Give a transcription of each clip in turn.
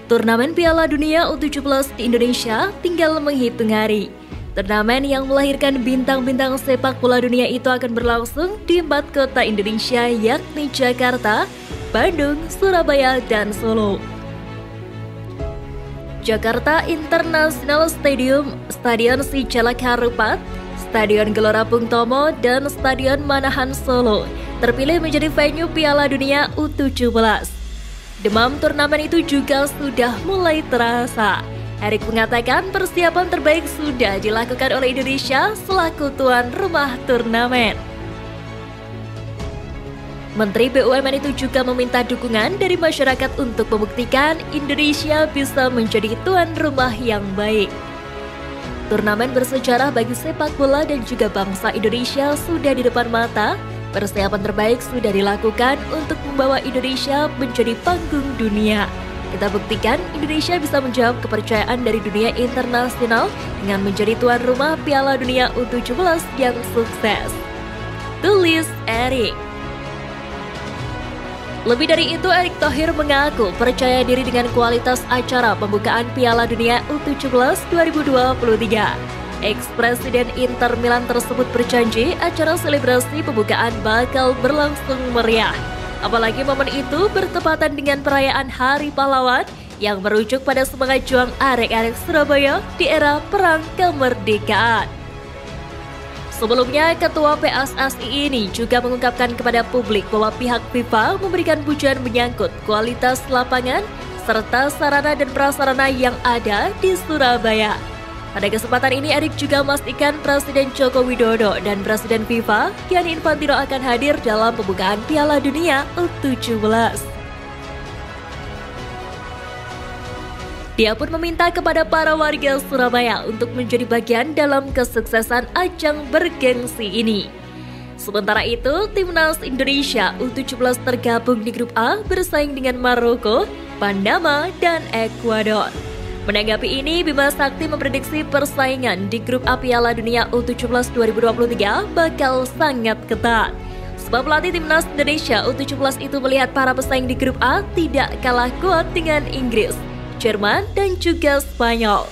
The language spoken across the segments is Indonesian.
Turnamen Piala Dunia U17 di Indonesia tinggal menghitung hari. Turnamen yang melahirkan bintang-bintang sepak bola dunia itu akan berlangsung di 4 kota Indonesia, yakni Jakarta, Bandung, Surabaya, dan Solo. Jakarta International Stadium, Stadion Sijalak Harupat, Stadion Gelora Bung Tomo, dan Stadion Manahan Solo terpilih menjadi venue Piala Dunia U17. Demam turnamen itu juga sudah mulai terasa. Erick mengatakan persiapan terbaik sudah dilakukan oleh Indonesia selaku tuan rumah turnamen. Menteri BUMN itu juga meminta dukungan dari masyarakat untuk membuktikan Indonesia bisa menjadi tuan rumah yang baik. Turnamen bersejarah bagi sepak bola dan juga bangsa Indonesia sudah di depan mata. Persiapan terbaik sudah dilakukan untuk membawa Indonesia menjadi panggung dunia. Kita buktikan Indonesia bisa menjawab kepercayaan dari dunia internasional dengan menjadi tuan rumah Piala Dunia U17 yang sukses, tulis Erick. Lebih dari itu, Erick Thohir mengaku percaya diri dengan kualitas acara pembukaan Piala Dunia U17 2023. Ex-Presiden Inter Milan tersebut berjanji acara selebrasi pembukaan bakal berlangsung meriah. Apalagi momen itu bertepatan dengan perayaan Hari Pahlawan yang merujuk pada semangat juang arek-arek Surabaya di era Perang Kemerdekaan. Sebelumnya, Ketua PSSI ini juga mengungkapkan kepada publik bahwa pihak FIFA memberikan pujian menyangkut kualitas lapangan serta sarana dan prasarana yang ada di Surabaya. Pada kesempatan ini, Erick juga memastikan Presiden Joko Widodo dan Presiden FIFA, Gianni Infantino akan hadir dalam pembukaan Piala Dunia U17. Dia pun meminta kepada para warga Surabaya untuk menjadi bagian dalam kesuksesan ajang bergengsi ini. Sementara itu, Timnas Indonesia U17 tergabung di grup A bersaing dengan Maroko, Panama, dan Ekuador. Menanggapi ini, Bima Sakti memprediksi persaingan di grup A Piala Dunia U17 2023 bakal sangat ketat. Sebab pelatih Timnas Indonesia U17 itu melihat para pesaing di grup A tidak kalah kuat dengan Inggris, Jerman, dan juga Spanyol.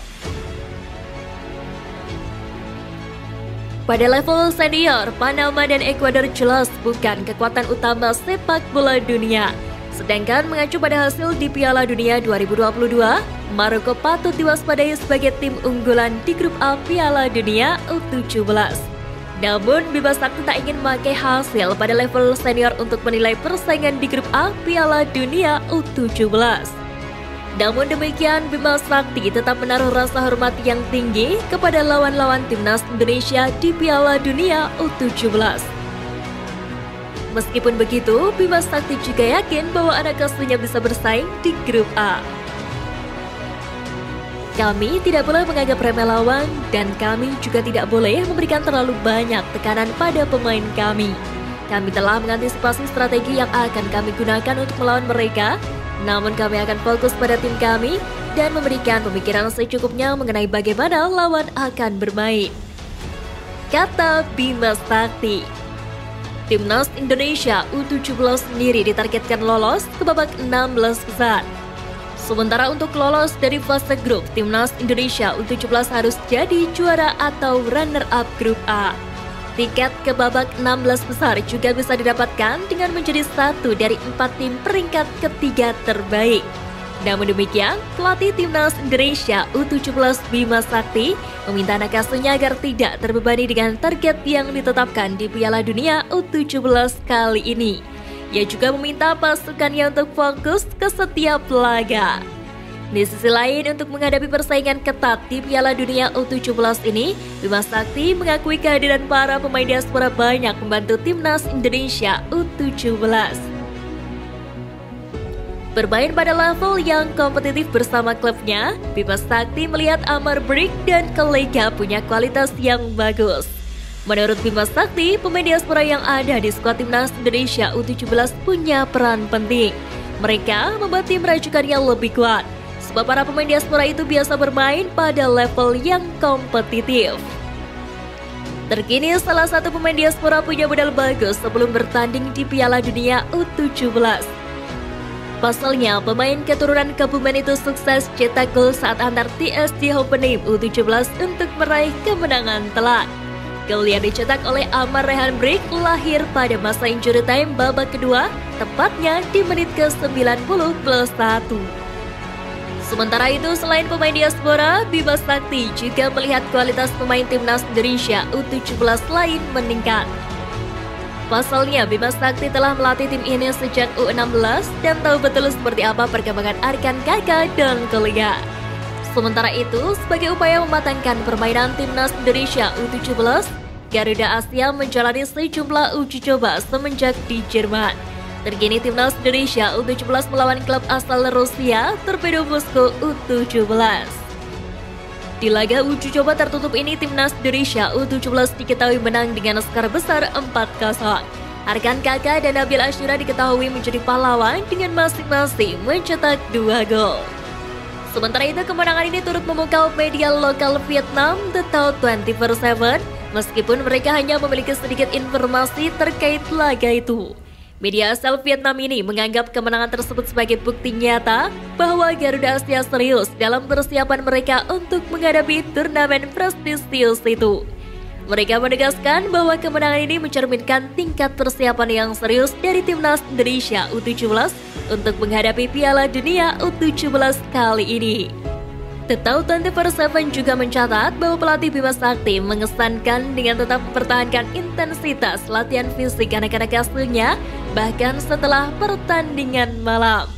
Pada level senior, Panama dan Ekuador jelas bukan kekuatan utama sepak bola dunia. Sedangkan mengacu pada hasil di Piala Dunia 2022, Maroko patut diwaspadai sebagai tim unggulan di grup A Piala Dunia U17. Namun, Bima Sakti tak ingin memakai hasil pada level senior untuk menilai persaingan di grup A Piala Dunia U17. Namun demikian, Bima Sakti tetap menaruh rasa hormat yang tinggi kepada lawan-lawan Timnas Indonesia di Piala Dunia U17. Meskipun begitu, Bima Sakti juga yakin bahwa anak asuhnya bisa bersaing di grup A. Kami tidak boleh menganggap remeh lawan dan kami juga tidak boleh memberikan terlalu banyak tekanan pada pemain kami. Kami telah mengantisipasi strategi yang akan kami gunakan untuk melawan mereka, namun kami akan fokus pada tim kami dan memberikan pemikiran secukupnya mengenai bagaimana lawan akan bermain, kata Bima Sakti. Timnas Indonesia U17 sendiri ditargetkan lolos ke babak 16 besar. Sementara untuk lolos dari fase grup, Timnas Indonesia U17 harus jadi juara atau runner-up grup A. Tiket ke babak 16 besar juga bisa didapatkan dengan menjadi satu dari 4 tim peringkat ketiga terbaik. Namun demikian, pelatih Timnas Indonesia U17 Bima Sakti meminta anak asuhnya agar tidak terbebani dengan target yang ditetapkan di Piala Dunia U17 kali ini. Ia juga meminta pasukannya untuk fokus ke setiap laga. Di sisi lain, untuk menghadapi persaingan ketat di Piala Dunia U17 ini, Bima Sakti mengakui kehadiran para pemain diaspora banyak membantu Timnas Indonesia U17. Bermain pada level yang kompetitif bersama klubnya, Bima Sakti melihat Amar Brik dan kolega punya kualitas yang bagus. Menurut Bima Sakti, pemain diaspora yang ada di skuad Timnas Indonesia U17 punya peran penting. Mereka membuat tim rajukannya lebih kuat, sebab para pemain diaspora itu biasa bermain pada level yang kompetitif. Terkini, salah satu pemain diaspora punya modal bagus sebelum bertanding di Piala Dunia U17. Pasalnya, pemain keturunan Kebumen itu sukses cetak gol saat antar TSG Hoffenheim U17 untuk meraih kemenangan telak. Gol yang dicetak oleh Amar Rehan Brik lahir pada masa injury time babak kedua, tepatnya di menit ke-90+1. Sementara itu, selain pemain diaspora, Bima Sakti juga melihat kualitas pemain timnas Indonesia U17 lain meningkat. Pasalnya, Bima Sakti telah melatih tim ini sejak U16 dan tahu betul seperti apa perkembangan Arkan Kakak dan kolega. Sementara itu, sebagai upaya mematangkan permainan timnas Indonesia U17, Garuda Asia menjalani sejumlah uji coba semenjak di Jerman. Terkini timnas Indonesia U17 melawan klub asal Rusia, Torpedo Moscow U17. Di laga uji coba tertutup ini, timnas Indonesia U17 diketahui menang dengan skor besar 4-0. Arkan Kakak dan Nabil Ashura diketahui menjadi pahlawan dengan masing-masing mencetak 2 gol. Sementara itu, kemenangan ini turut memukau media lokal Vietnam, The Tao 24/7, meskipun mereka hanya memiliki sedikit informasi terkait laga itu. Media asal Vietnam ini menganggap kemenangan tersebut sebagai bukti nyata bahwa Garuda Asia serius dalam persiapan mereka untuk menghadapi turnamen prestisius itu. Mereka menegaskan bahwa kemenangan ini mencerminkan tingkat persiapan yang serius dari timnas Indonesia U17 untuk menghadapi Piala Dunia U17 kali ini. The Tao 24/7 juga mencatat bahwa pelatih Bima Sakti mengesankan dengan tetap mempertahankan intensitas latihan fisik anak-anak asuhnya bahkan setelah pertandingan malam.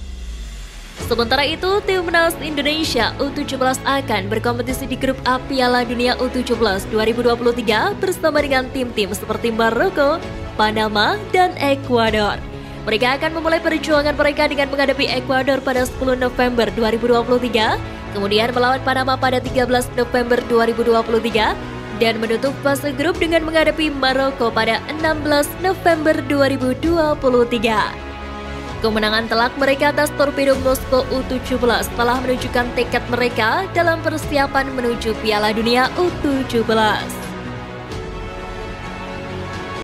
Sementara itu, timnas Indonesia U17 akan berkompetisi di grup A Piala Dunia U17 2023 bersama dengan tim-tim seperti Maroko, Panama, dan Ekuador. Mereka akan memulai perjuangan mereka dengan menghadapi Ekuador pada 10 November 2023, kemudian melawan Panama pada 13 November 2023, dan menutup fase grup dengan menghadapi Maroko pada 16 November 2023. Kemenangan telak mereka atas Torpedo Moscow U17 telah menunjukkan tekad mereka dalam persiapan menuju Piala Dunia U17.